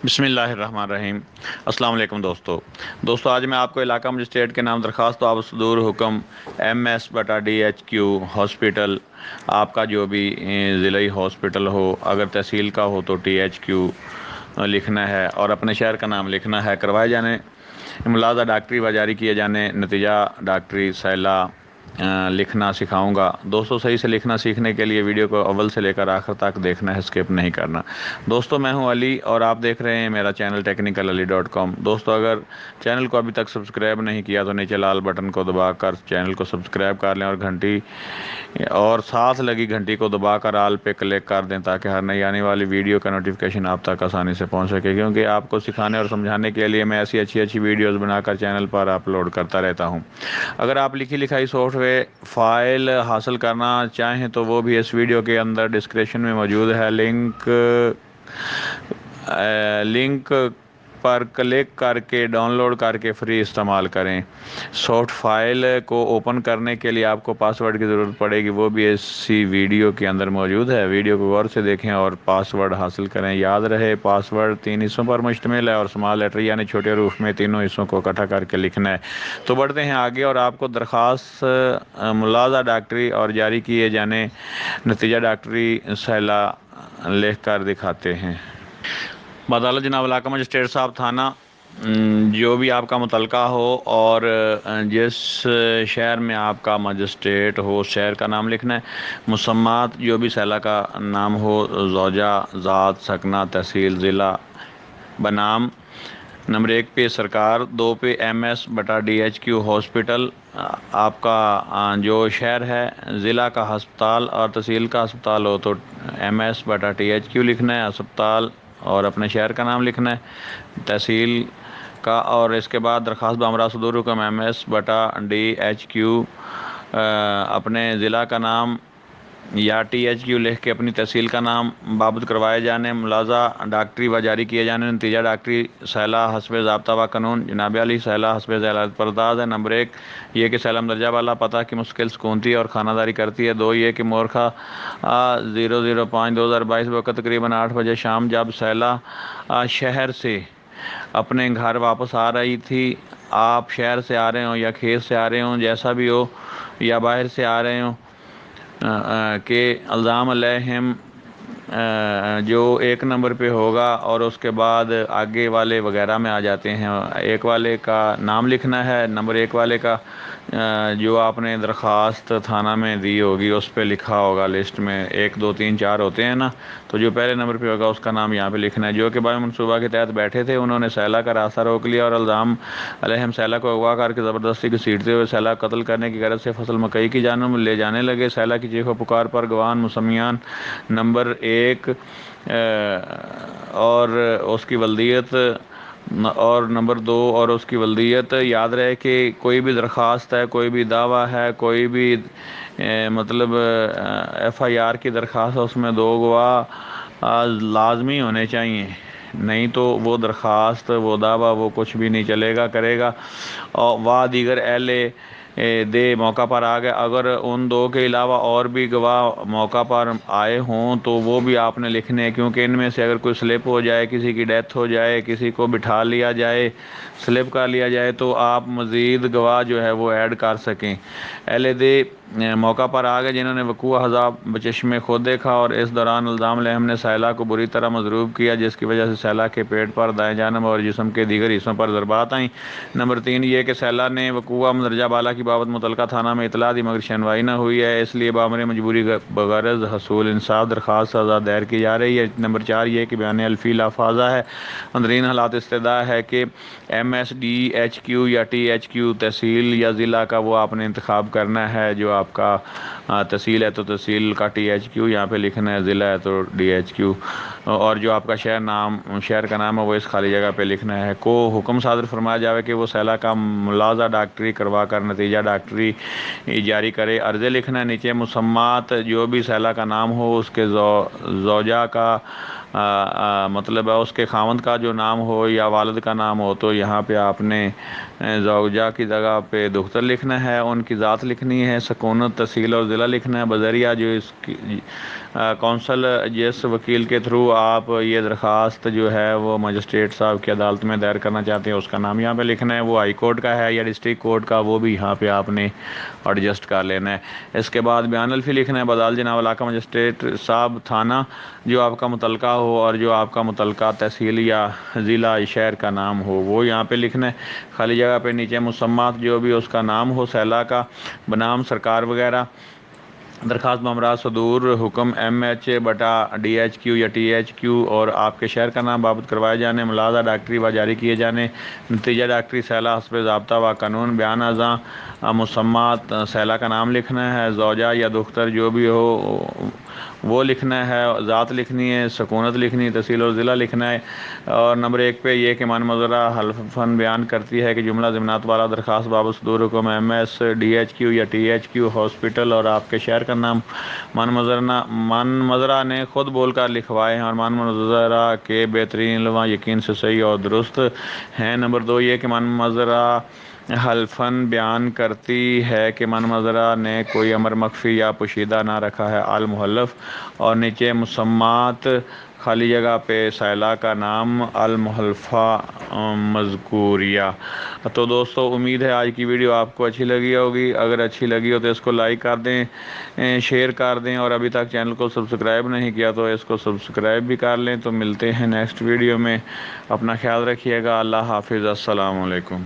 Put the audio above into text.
بسم اللہ الرحمن الرحیم۔ السلام علیکم دوستو آج میں آپ کو علاقہ مجسٹریٹ کے نام درخواست و صدور حکم MS/DHQ ہاسپٹل، آپ کا جو بھی ضلعی ہاسپٹل ہو، اگر تحصیل کا ہو تو THQ لکھنا ہے اور اپنے شہر کا نام لکھنا ہے۔ کروائے جانے ملازہ ڈاکٹری و جاری کیے جانے نتیجہ ڈاکٹری سیلا لکھنا سکھاؤں گا۔ دوستو صحیح سے لکھنا سیکھنے کے لیے ویڈیو کو اول سے لے کر آخر تک دیکھنا ہے، اسکپ نہیں کرنا۔ دوستو میں ہوں علی اور آپ دیکھ رہے ہیں میرا چینل technicalali.com۔ دوستو اگر چینل کو ابھی تک سبسکرائب نہیں کیا تو نیچے لال بٹن کو دبا کر چینل کو سبسکرائب کر لیں اور ساتھ لگی گھنٹی کو دبا کر آل پہ کلک کر دیں تاکہ ہر نئی آنے والی ویڈیو کا نوٹیفیکیشن آپ تک آسانی سے پہنچ سکے، کیونکہ آپ کو سکھانے اور سمجھانے کے لیے میں ایسی اچھی ویڈیوز بنا کر چینل پر اپلوڈ کرتا رہتا ہوں۔ اگر آپ لکھی لکھائی سافٹ ویئر فائل حاصل کرنا چاہیں تو وہ بھی اس ویڈیو کے اندر ڈسکرپشن میں موجود ہے، لنک پر کلک کر کے ڈاؤن لوڈ کر کے فری استعمال کریں۔ سافٹ فائل کو اوپن کرنے کے لیے آپ کو پاسورڈ کی ضرورت پڑے گی، وہ بھی اسی ویڈیو کے اندر موجود ہے۔ ویڈیو کو غور سے دیکھیں اور پاسورڈ حاصل کریں۔ یاد رہے پاسورڈ 3 حصوں پر مشتمل ہے اور اسمال لیٹر یعنی چھوٹے حروف میں تینوں حصوں کو اکٹھا کر کے لکھنا ہے۔ تو بڑھتے ہیں آگے اور آپ کو درخواست ملازہ ڈاکٹری اور جاری کیے جانے نتیجہ ڈاکٹری سیلا لکھ کر دکھاتے ہیں۔ بدالہ جناب علاقہ مجسٹریٹ صاحب تھانہ جو بھی آپ کا متعلقہ ہو اور جس شہر میں آپ کا مجسٹریٹ ہو اس شہر کا نام لکھنا ہے۔ مسمات جو بھی سیلا کا نام ہو، زوجہ، ذات، سکنہ، تحصیل، ضلع بنام۔ نمبر 1 پہ سرکار، 2 پہ MS/DHQ ہاسپٹل، آپ کا جو شہر ہے، ضلع کا ہسپتال اور تحصیل کا ہسپتال ہو تو MS/THQ لکھنا ہے، ہسپتال اور اپنے شہر کا نام لکھنا ہے، تحصیل کا، اور اس کے بعد درخواست بامراہ صدور حکم MS/DHQ اپنے ضلع کا نام یا THQ لکھ کے اپنی تحصیل کا نام بابت کروائے جانے ملازہ ڈاکٹری و جاری کیے جانے نتیجہ ڈاکٹری سیلا حسب ضابطہ و قانون۔ جناب علی سیلا حسب ذیل پرداز ہے۔ نمبر 1 یہ کہ سیلا مندرجہ بالا پتہ کی مستقل سکونتی اور خانہ داری کرتی ہے۔ 2 یہ کہ مورخہ 005/2022 وقت تقریباً 8 بجے شام جب سیلا شہر سے اپنے گھر واپس آ رہی تھی، آپ شہر سے آ رہے ہوں یا کھیت سے آ رہے ہوں، جیسا بھی ہو، یا باہر سے آ رہے ہوں، کہ الزام علیہم جو 1 نمبر پہ ہوگا اور اس کے بعد آگے والے وغیرہ میں آ جاتے ہیں۔ 1 والے کا نام لکھنا ہے، نمبر 1 والے کا جو آپ نے درخواست تھانہ میں دی ہوگی اس پہ لکھا ہوگا، لسٹ میں 1 2 3 4 ہوتے ہیں نا، تو جو پہلے نمبر پہ ہوگا اس کا نام یہاں پہ لکھنا ہے۔ جو کہ بائی منصوبہ کے تحت بیٹھے تھے، انہوں نے سیلا کا راستہ روک لیا اور الزام علیہم سیلا کو اغوا کر کے زبردستی گھسیٹتے ہوئے سیلا قتل کرنے کی غرض سے فصل مکئی کی جانب لے جانے لگے۔ سیلا کی چیخ و پکار پر گواہان مسمیان نمبر 1 اور اس کی ولدیت اور نمبر 2 اور اس کی ولدیت۔ یاد رہے کہ کوئی بھی درخواست ہے، کوئی بھی دعویٰ ہے، کوئی بھی مطلب FIR کی درخواست ہے، اس میں 2 گواہ لازمی ہونے چاہیے، نہیں تو وہ درخواست، وہ دعویٰ، وہ کچھ بھی نہیں چلے گا کرے گا۔ اور دیگر اہل دے موقع پر آ گئے، اگر ان 2 کے علاوہ اور بھی گواہ موقع پر آئے ہوں تو وہ بھی آپ نے لکھنے ہیں، کیونکہ ان میں سے اگر کوئی سلپ ہو جائے، کسی کی ڈیتھ ہو جائے، کسی کو بٹھا لیا جائے، سلپ کر لیا جائے تو آپ مزید گواہ جو ہے وہ ایڈ کر سکیں۔ اہل دے موقع پر آ گئے جنہوں نے وقوع عذاب بچشمِ خود دیکھا، اور اس دوران الزام علیہم نے سیلا کو بری طرح مضروب کیا، جس کی وجہ سے سیلا کے پیٹ پر، دائیں جانب اور جسم کے دیگر حصوں پر ضربات آئیں۔ نمبر 3 یہ کہ سیلا نے وقوع مندرجہ بالا کی بابت متعلقہ تھانہ میں اطلاع دی مگر شنوائی نہ ہوئی ہے، اس لیے بامر مجبوری بغرض حصول انصاف درخواست سزا دائر کی جا رہی ہے۔ نمبر 4 یہ کہ بیان الفی لافاظہ ہے، اندرین حالات استدعا ہے کہ MS/DHQ یا THQ تحصیل یا ضلع کا وہ آپ نے انتخاب کرنا ہے۔ جو آپ کا تحصیل ہے تو تحصیل کا THQ یہاں پہ لکھنا ہے، ضلع ہے تو DHQ، اور جو آپ کا شہر کا نام ہے وہ اس خالی جگہ پہ لکھنا ہے۔ کو حکم صادر فرمایا جاوے کہ وہ سیلا کا ملازہ ڈاکٹری کروا کر نتیجہ ڈاکٹری جاری کرے۔ عرضے لکھنا ہے، نیچے مسمات جو بھی سیلا کا نام ہو اس کے زوجہ کا مطلب ہے اس کے خاوند کا جو نام ہو یا والد کا نام ہو تو یہاں پہ آپ نے زوجہ کی جگہ پہ دختر لکھنا ہے، ان کی ذات لکھنی ہے، سکونت، تحصیل اور ضلع لکھنا ہے۔ بذریعہ جو اس کی کونسل جس وکیل کے تھرو آپ یہ درخواست جو ہے وہ مجسٹریٹ صاحب کی عدالت میں دائر کرنا چاہتے ہیں اس کا نام یہاں پہ لکھنا ہے، وہ ہائی کورٹ کا ہے یا ڈسٹرکٹ کورٹ کا وہ بھی یہاں پہ آپ نے ایڈجسٹ کر لینا ہے۔ اس کے بعد بیان الفی لکھنا ہے، بدال جناب علاقہ مجسٹریٹ صاحب تھانہ جو آپ کا متعلقہ ہو اور جو آپ کا متعلقہ تحصیل یا ضلع شہر کا نام ہو وہ یہاں پہ لکھنا ہے۔ خالی جگہ پہ نیچے مسمات جو بھی اس کا نام ہو سیلا کا بنام سرکار وغیرہ، درخواست بمراہ صدور حکم MH/DHQ یا THQ اور آپ کے شہر کا نام بابت کروائے جانے، ملاحظہ ڈاکٹری و جاری کیے جانے، نتیجہ ڈاکٹری سیلا حسب ضابطہ و قانون، بیان ازاں مسمات سیلا کا نام لکھنا ہے، زوجہ یا دختر جو بھی ہو وہ لکھنا ہے، ذات لکھنی ہے، سکونت لکھنی ہے، تحصیل اور ضلع لکھنا ہے۔ اور نمبر 1 پہ یہ کہ مان مضرہ حلفاً بیان کرتی ہے کہ جملہ ضمنات والا درخواست بابت صدور حکم MS/DHQ یا THQ ہاسپٹل اور آپ کے شہر کا نام مان مضرہ نے خود بول کر لکھوائے ہیں اور مان مضرہ کے بہترین علم یقین سے صحیح اور درست ہیں۔ نمبر 2 یہ کہ مان مضرہ حلفاً بیان کرتی ہے کہ مان مضرہ نے کوئی امر مخفی یا پوشیدہ نہ رکھا ہے المحلف، اور نیچے مسمات خالی جگہ پہ سائلہ کا نام المحلفہ مذکوریہ۔ تو دوستو امید ہے آج کی ویڈیو آپ کو اچھی لگی ہوگی، اگر اچھی لگی ہو تو اس کو لائک کر دیں، شیئر کر دیں، اور ابھی تک چینل کو سبسکرائب نہیں کیا تو اس کو سبسکرائب بھی کر لیں۔ تو ملتے ہیں نیکسٹ ویڈیو میں، اپنا خیال رکھیے گا، اللہ حافظ، السلام علیکم۔